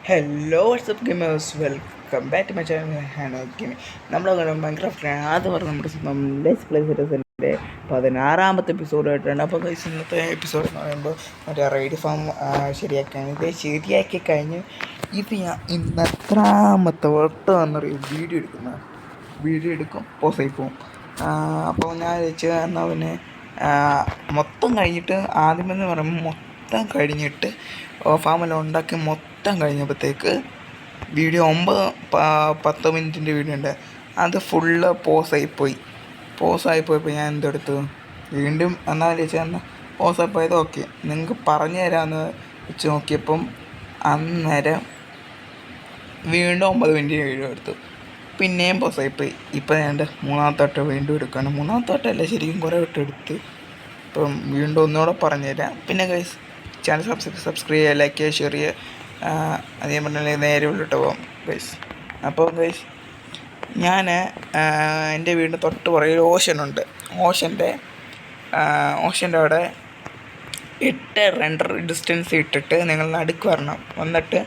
Hello WhatsApp gamers, welcome back to my channel Hano gaming. നമ്മളങ്ങനെ മൈൻക്രാഫ്റ്റിലാണ് ആദ്യം പറഞ്ഞ നമ്മുടെ സ്വന്തം ലെറ്റ്സ് പ്ലേ സീരീസിൻ്റെ 16ാമത്തെ എപ്പിസോഡായിട്ടാണ്. അപ്പോൾ ഇന്നത്തെ എപ്പിസോഡ് എന്ന് പറയുമ്പോൾ മറ്റേ റൈഡ് ഫാം ശരിയാക്കാൻ ഇത് ശരിയാക്കി കഴിഞ്ഞ് ഇത് ഞാൻ ഇന്ന് എത്രാമത്തെ വട്ടം എന്നറിയും വീഡിയോ എടുക്കും പോസായി പോവും. അപ്പോൾ ഞാൻ വെച്ച് എന്നാൽ പിന്നെ മൊത്തം കഴിഞ്ഞിട്ട് ആദ്യമെന്ന് പറയുമ്പോൾ മൊത്തം കഴിഞ്ഞിട്ട് ഫാമെല്ലാം ഉണ്ടാക്കി മൊത്തം കഴിഞ്ഞപ്പോഴത്തേക്ക് വീഡിയോ 9-10 മിനിറ്റിൻ്റെ വീഡിയോ ഉണ്ട്, അത് ഫുള്ള് പോസായി പോയപ്പോൾ ഞാൻ എന്തെടുത്തു വീണ്ടും എന്നാലും വെച്ചാൽ പോസായി പോയത്. ഓക്കെ, നിങ്ങൾക്ക് പറഞ്ഞു തരാമെന്ന് വെച്ച് നോക്കിയപ്പം അന്നേരം വീണ്ടും 9 മിനിറ്റ് വീഡിയോ എടുത്തു, പിന്നെയും പോസായിപ്പോയി. ഇപ്പം ഞാൻ മൂന്നാമത്തെ വട്ടം വീണ്ടും എടുക്കുകയാണ്. മൂന്നാമത്തെ വട്ടമല്ല, ശരിക്കും കുറേ വട്ടം എടുത്ത്. ഇപ്പം വീണ്ടും ഒന്നുകൂടെ പറഞ്ഞു തരാം. പിന്നെ ഗൈസ്, ചാനൽ സബ്സ്ക്രൈബ് ചെയ്യുക, ലൈക്ക് ചെയ്യുക, ഷെയർ ചെയ്യുക. അതേ പറഞ്ഞാൽ നേരെ ഉള്ളിട്ട് പോകാം ഗൈസ്. അപ്പോൾ ഗൈസ്, ഞാൻ എൻ്റെ വീടിന് തൊട്ട് പുറകിൽ ഓഷനുണ്ട്. ഓഷൻ്റെ അവിടെ 8 റെൻഡർ ഡിസ്റ്റൻസ് ഇട്ടിട്ട് നിങ്ങൾ നടുക്ക് വരണം. വന്നിട്ട്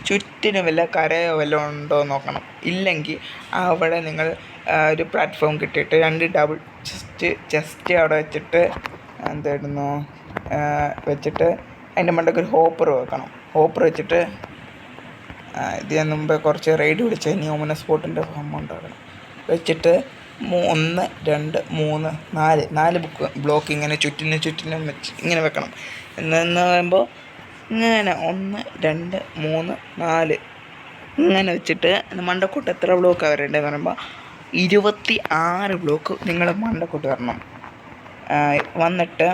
ചുറ്റിനും വല്ല കരയോ വല്ലതും ഉണ്ടോ എന്ന് നോക്കണം. ഇല്ലെങ്കിൽ അവിടെ നിങ്ങൾ ഒരു പ്ലാറ്റ്ഫോം കിട്ടിയിട്ട് 2 ഡബിൾ ചെസ്റ്റ് അവിടെ വെച്ചിട്ട് വെച്ചിട്ട് അതിൻ്റെ മണ്ടയ്ക്ക് ഒരു ഹോപ്പർ വെക്കണം. ഹോപ്പർ വെച്ചിട്ട് ഇത് ഞാൻ മുമ്പേ കുറച്ച് റൈഡ് പിടിച്ച് ന്യൂമന സ്പോട്ടിൻ്റെ ഫാം ഉണ്ടാക്കണം. വെച്ചിട്ട് 1 2 3 4 ബ്ലോക്ക് ഇങ്ങനെ ചുറ്റിനും വെച്ച് ഇങ്ങനെ വെക്കണം. എന്ന് പറയുമ്പോൾ ഇങ്ങനെ 1 2 3 4 ഇങ്ങനെ വെച്ചിട്ട് മണ്ടക്കൂട്ട് എത്ര ബ്ലോക്കാണ് വരേണ്ടതെന്ന് പറയുമ്പോൾ 26 ബ്ലോക്ക് നിങ്ങൾ മണ്ടക്കൂട്ട് വരണം. വന്നിട്ട്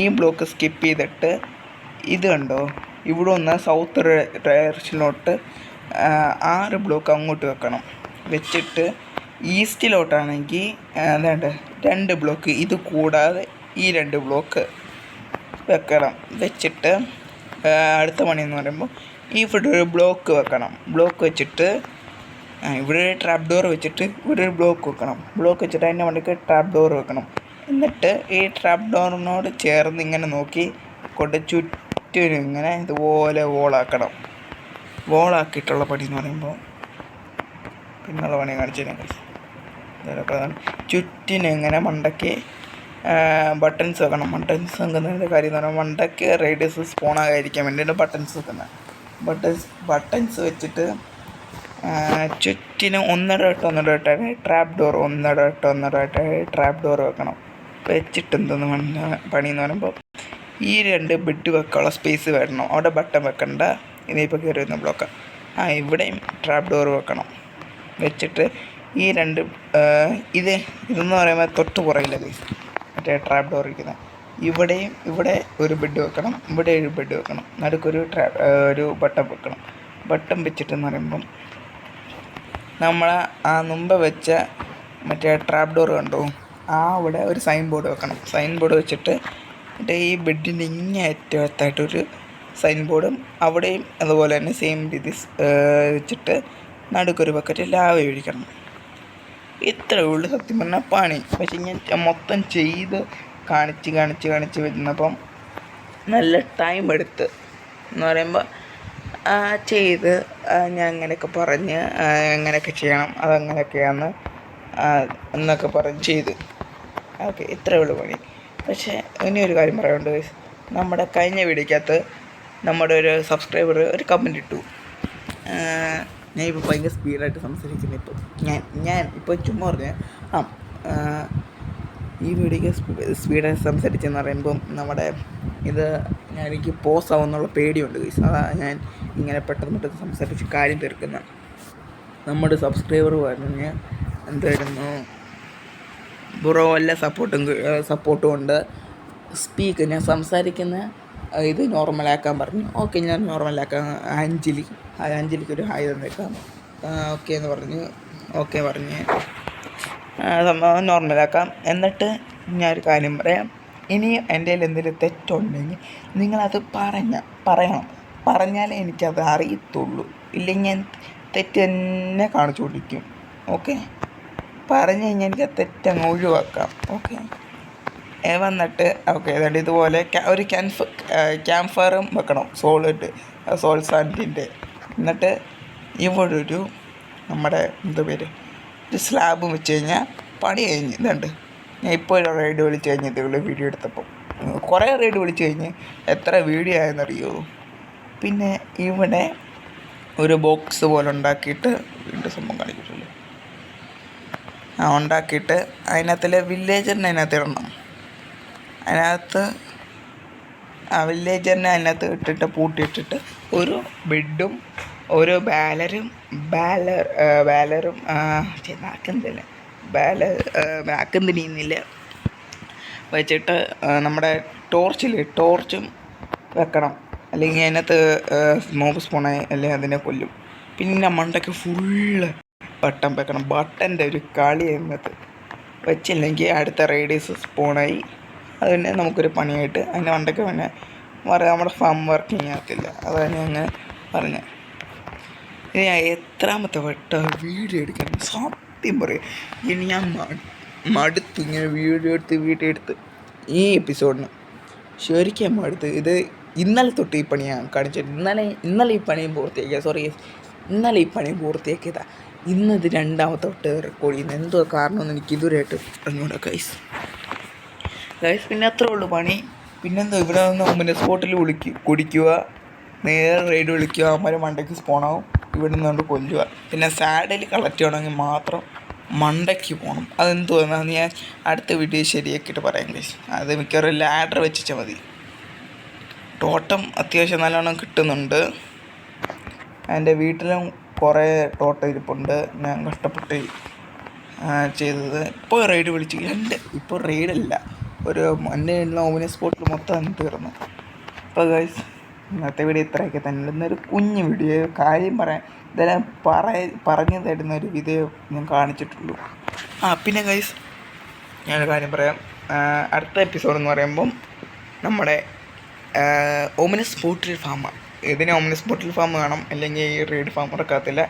ഈ ബ്ലോക്ക് സ്കിപ്പ് ചെയ്തിട്ട് ഇത് കണ്ടോ, ഇവിടെ ഒന്ന് സൗത്ത് ഡയറക്ഷനിലോട്ട് 6 ബ്ലോക്ക് അങ്ങോട്ട് വെക്കണം. വെച്ചിട്ട് ഈസ്റ്റിലോട്ടാണെങ്കിൽ 2 ബ്ലോക്ക്, ഇത് കൂടാതെ ഈ 2 ബ്ലോക്ക് വെക്കണം. വെച്ചിട്ട് അടുത്ത പണി എന്ന് പറയുമ്പോൾ ഇവിടെ ഒരു ബ്ലോക്ക് വെക്കണം. ബ്ലോക്ക് വെച്ചിട്ട് ഇവിടെ ഒരു ട്രാപ്പ് ഡോർ വെച്ചിട്ട് ഇവിടെ ഒരു ബ്ലോക്ക് വെക്കണം. ബ്ലോക്ക് വെച്ചിട്ട് അതിൻ്റെ വണ്ടിക്ക് ട്രാപ്പ് ഡോർ വെക്കണം. എന്നിട്ട് ഈ ട്രാപ്പ് ഡോറിനോട് ചേർന്ന് ഇങ്ങനെ നോക്കി കൊണ്ട് ചുറ്റും ഇങ്ങനെ ഇതുപോലെ വോളാക്കണം. വോളാക്കിയിട്ടുള്ള പണി എന്ന് പറയുമ്പോൾ പിന്നുള്ള പണി കാണിച്ചു തരാം. ചുറ്റിനും ഇങ്ങനെ മണ്ടയ്ക്ക് ബട്ടൺസ് വെക്കണം. ബട്ടൺസ് വെക്കുന്നതിൻ്റെ കാര്യം എന്ന് പറയുമ്പോൾ മണ്ടയ്ക്ക് റേഡിയസ് സ്പോണാകാതിരിക്കാൻ വേണ്ടിയിട്ട് ബട്ടൺസ് വെക്കുന്നത്. ബട്ടൺസ് വെച്ചിട്ട് ചുറ്റിനും ഒന്നിടവിട്ട് ട്രാപ്പ് ഡോർ ഒന്നിടവിട്ട് ട്രാപ്പ് ഡോർ വെക്കണം. വെച്ചിട്ട് എന്തെന്ന് പണി എന്ന് പറയുമ്പോൾ ഈ 2 ബെഡ് വെക്കാനുള്ള സ്പേസ് വരണം. അവിടെ ബട്ടൺ വെക്കണ്ട, ഇതിപ്പോൾ കയറി വരുന്ന ബ്ലോക്ക്. ഇവിടെയും ട്രാപ്പ് ഡോർ വെക്കണം. വെച്ചിട്ട് ഈ 2 ഇതെന്ന് പറയുമ്പോൾ തൊട്ട് പുറകില്ല ഗൈസ്, മറ്റേ ട്രാപ്പ് ഡോർ ഇരിക്കുന്നത്. ഇവിടെ ഒരു ബെഡ് വെക്കണം, ഇവിടെ ഒരു ബെഡ് വെക്കണം, നടുക്കൊരു ഒരു ബട്ടൺ വെക്കണം. ബട്ടൺ വെച്ചിട്ടെന്ന് പറയുമ്പം നമ്മൾ മുമ്പ് വെച്ച മറ്റേ ട്രാപ്പ് ഡോർ കണ്ടോ, അവിടെ ഒരു സൈൻ ബോർഡ് വെക്കണം. സൈൻ ബോർഡ് വെച്ചിട്ട് മറ്റേ ഈ ബെഡിൻ്റെ ഇങ്ങേറ്റത്തായിട്ടൊരു സൈൻ ബോർഡും അവിടെയും അതുപോലെ തന്നെ സെയിം രീതി വെച്ചിട്ട് നടുക്കൊരു ബക്കറ്റ് ലാവ ഒഴിക്കണം. ഇത്രയേ ഉള്ളൂ സത്യം പറഞ്ഞാൽ പണി. പക്ഷെ ഞാൻ മൊത്തം ചെയ്ത് കാണിച്ച് വരുന്നപ്പം നല്ല ടൈം എടുത്ത് എന്ന് പറയുമ്പോൾ ചെയ്ത് ഞാൻ അങ്ങനെയൊക്കെ പറഞ്ഞ് എങ്ങനെയൊക്കെ ചെയ്യണം അതങ്ങനെയൊക്കെയാണ് എന്നൊക്കെ പറഞ്ഞ് ചെയ്ത്. ഓക്കെ, ഇത്രയേ ഉള്ളൂ പണി. പക്ഷേ ഇനി ഒരു കാര്യം പറയാനുണ്ട് ഗൈസ്. നമ്മുടെ കഴിഞ്ഞ വീഡിയോക്കകത്ത് നമ്മുടെ ഒരു സബ്സ്ക്രൈബർ ഒരു കമൻറ്റ് ഇട്ടു. ഞാൻ ഇപ്പോൾ ഭയങ്കര സ്പീഡായിട്ട് സംസാരിക്കുന്നത്. ഇപ്പോൾ ഞാൻ ഇപ്പോൾ ചുമ്മാ പറഞ്ഞാൽ ഈ വീഡിയോക്ക് സ്പീഡായിട്ട് സംസാരിച്ചെന്ന് പറയുമ്പം നമ്മുടെ എനിക്ക് പോസ് ആവുമെന്നുള്ള പേടിയുണ്ട് ഗൈസ്. അതാണ് ഞാൻ ഇങ്ങനെ പെട്ടെന്ന് സംസാരിച്ച് കാര്യം തീർക്കുന്ന. നമ്മുടെ സബ്സ്ക്രൈബർ പറഞ്ഞ് എന്തായിരുന്നു, ബ്രോ എല്ലാ സപ്പോർട്ടും ഉണ്ട്, സ്പീക്ക് ഞാൻ സംസാരിക്കുന്ന ഇത് നോർമലാക്കാൻ പറഞ്ഞു. ഓക്കെ, ഞാൻ നോർമലാക്കാം. അഞ്ജലിക്കൊരു ഹായ് തന്നേക്കാം. ഓക്കെ എന്ന് പറഞ്ഞ് സംഭവം നോർമലാക്കാം. എന്നിട്ട് ഞാനൊരു കാര്യം പറയാം. ഇനി എൻ്റെ കയ്യിൽ എന്തെങ്കിലും തെറ്റുണ്ടെങ്കിൽ നിങ്ങളത് പറഞ്ഞാലേ എനിക്കത് അറിയത്തുള്ളൂ. ഇല്ലെങ്കിൽ ഞാൻ തെറ്റ് തന്നെ കാണിച്ചുകൊണ്ടിരിക്കും. ഓക്കെ, പറഞ്ഞു കഴിഞ്ഞാൽ എനിക്ക് ആ തെറ്റങ്ങ് ഒഴിവാക്കാം. ഓക്കെ, വന്നിട്ട് ഓക്കെ ഏതാണ്ട് ഇതുപോലെ ഒരു ക്യാമ്പ് ഫയറും വെക്കണം. സോൾ സാൻഡിൻ്റെ എന്നിട്ട് ഇവിടെ ഒരു നമ്മുടെ എന്താ പേര് ഒരു സ്ലാബും വെച്ച് കഴിഞ്ഞാൽ പണി കഴിഞ്ഞ് ഇതുണ്ട്. ഞാൻ ഇപ്പോൾ ഒരു റൈഡ് വിളിച്ച് കഴിഞ്ഞതേ വീഡിയോ എടുത്തപ്പോൾ കുറേ റൈഡ് വിളിച്ച് കഴിഞ്ഞ് എത്ര വീഡിയോ ആയെന്നറിയോ. പിന്നെ ഇവിടെ ഒരു ബോക്സ് പോലെ ഉണ്ടാക്കിയിട്ട് വീണ്ടും സംഭവം കാണിച്ചിട്ടുള്ളൂ. ഉണ്ടാക്കിയിട്ട് അതിനകത്തിൽ വില്ലേജറിനെ അതിനകത്ത് ഇടണം. അതിനകത്ത് വില്ലേജറിനെ അതിനകത്ത് ഇട്ടിട്ട് പൂട്ടിയിട്ടിട്ട് ഒരു ബെഡും ഒരു ബാലറും നാക്കെന്തിനിന്നില്ല വെച്ചിട്ട് നമ്മുടെ ടോർച്ചും വെക്കണം. അല്ലെങ്കിൽ അതിനകത്ത് മോബ് സ്പോണായി അല്ലെങ്കിൽ അതിനെ കൊല്ലും. പിന്നെ മണ്ടയ്ക്ക് ഫുള്ള് ബട്ടൺ വെക്കണം. ബട്ടൻ്റെ ഒരു കളി അതിനകത്ത് വെച്ചില്ലെങ്കിൽ അടുത്ത റേഡിയസ് സ്പോണായി അത് പിന്നെ നമുക്കൊരു പണിയായിട്ട് അതിൻ്റെ മണ്ടയ്ക്ക് പിന്നെ നമ്മുടെ ഫാം വർക്കിങ് ആകത്തില്ല. അതാണ് ഞാൻ അങ്ങനെ പറഞ്ഞത്. ഇനി ഞാൻ എത്രാമത്തെ വട്ടം വീഡിയോ എടുക്കണം സത്യം പറയും. ഇനി ഞാൻ മടുത്തു ഇങ്ങനെ വീഡിയോ എടുത്ത് ഈ എപ്പിസോഡിന് ശരിക്കും മടുത്ത്. ഇത് ഇന്നലെ തൊട്ട് ഈ പണി ഞാൻ കാണിച്ചിട്ട് ഇന്നലെ ഈ പണിയും പൂർത്തിയാക്കിയതാണ്. ഇന്നത് രണ്ടാമത്തെ തൊട്ട് റെക്കോർഡ് ചെയ്യുന്നത്. എന്തോ കാരണമെന്ന് എനിക്ക് ഇതുവരെയായിട്ട് അറിഞ്ഞൂടാ ഗൈസ്. പിന്നെ അത്രേ ഉള്ളൂ പണി. പിന്നെന്തോ ഇവിടെ നിന്ന് മുന്നേ സ്പോട്ടിൽ കുടിക്കുക, നേരെ റൈഡ് വിളിക്കുക, അവന്മാർ മണ്ടയ്ക്ക് സ്പോണാവും, ഇവിടെ നിന്നുകൊണ്ട് കൊല്ലുക. പിന്നെ സാഡിൽ കളക്ട് ചെയ്യണമെങ്കിൽ മാത്രം മണ്ടയ്ക്ക് പോകണം. അതെന്തുവാന്ന് ഞാൻ അടുത്ത വീഡിയോ ശരിയാക്കിയിട്ട് പറയാം ഗൈസ്. അത് മിക്കവാറും ലാഡർ വെച്ചാൽ മതി. ടോട്ടം അത്യാവശ്യം നല്ലോണം കിട്ടുന്നുണ്ട്. എൻ്റെ വീട്ടിലും കുറേ ടോട്ടം ഇരിപ്പുണ്ട്. ഞാൻ കഷ്ടപ്പെട്ട് ചെയ്തത്. ഇപ്പോൾ റൈഡ് വിളിച്ച് ഇപ്പോൾ റൈഡല്ല, ഒരു മഞ്ഞ ഓമിന സ്പോട്ടിൽ മൊത്തം തീർന്നു. അപ്പോൾ ഗൈസ് ഇന്നത്തെ വീഡിയോ ഇത്രയൊക്കെ തന്നെ. ഇന്നൊരു കുഞ്ഞു വീഡിയോ, കാര്യം ഇതെല്ലാം പറഞ്ഞു തരുന്ന ഒരു വീഡിയോ ഞാൻ കാണിച്ചിട്ടുള്ളൂ. പിന്നെ ഗൈസ് ഞാനൊരു കാര്യം പറയാം. അടുത്ത എപ്പിസോഡ് എന്ന് പറയുമ്പം നമ്മുടെ ഓമിനസ് പോട്രി ഫാമാണ്. ഇതിന് ഓമിനസ് പോട്രി ഫാം കാണും, അല്ലെങ്കിൽ ഈ റെയ്ഡ് ഫാം ഇറക്കത്തില്ല.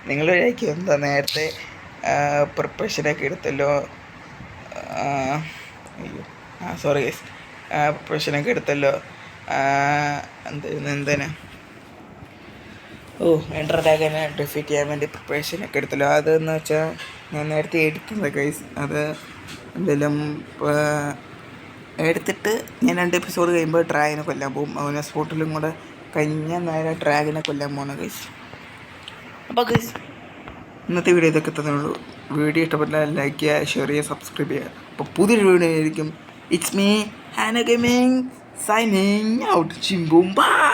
നിങ്ങൾ വിചാരിക്കും എന്താ നേരത്തെ പ്രിപ്പറേഷനൊക്കെ എടുത്തല്ലോ, സോറി ഗൈസ്, പ്രിപ്പറേഷനൊക്കെ എടുത്തല്ലോ എന്തിനാ എൻ്റർ ടാഗിനെ ഡിഫീറ്റ് ചെയ്യാൻ വേണ്ടി പ്രിപ്പറേഷനൊക്കെ എടുത്തല്ലോ. അതെന്ന് വെച്ചാൽ ഞാൻ നേരത്തെ എടുക്കുന്നത് ഗൈസ്. അത് എന്തെങ്കിലും എടുത്തിട്ട് ഞാൻ 2 എപ്പിസോഡ് കഴിയുമ്പോൾ ഡ്രാഗനെ കൊല്ലാൻ പോകും. അവനെ സ്പോട്ടിലും കൂടെ കഴിഞ്ഞാൽ നേരെ ഡ്രാഗനെ കൊല്ലാൻ പോകണം ഗൈസ്. അപ്പോൾ ഗൈസ് ഇന്നത്തെ വീഡിയോ ഇതൊക്കെ തന്നുള്ളൂ. വീഡിയോ ഇഷ്ടപ്പെട്ടാൽ ലൈക്ക് ചെയ്യുക, ഷെയർ ചെയ്യുക, സബ്സ്ക്രൈബ് ചെയ്യുക. അപ്പോൾ പുതിയൊരു വീഡിയോ ആയിരിക്കും. It's me Hano gaming signing out. ചിമ്പും ബൈ.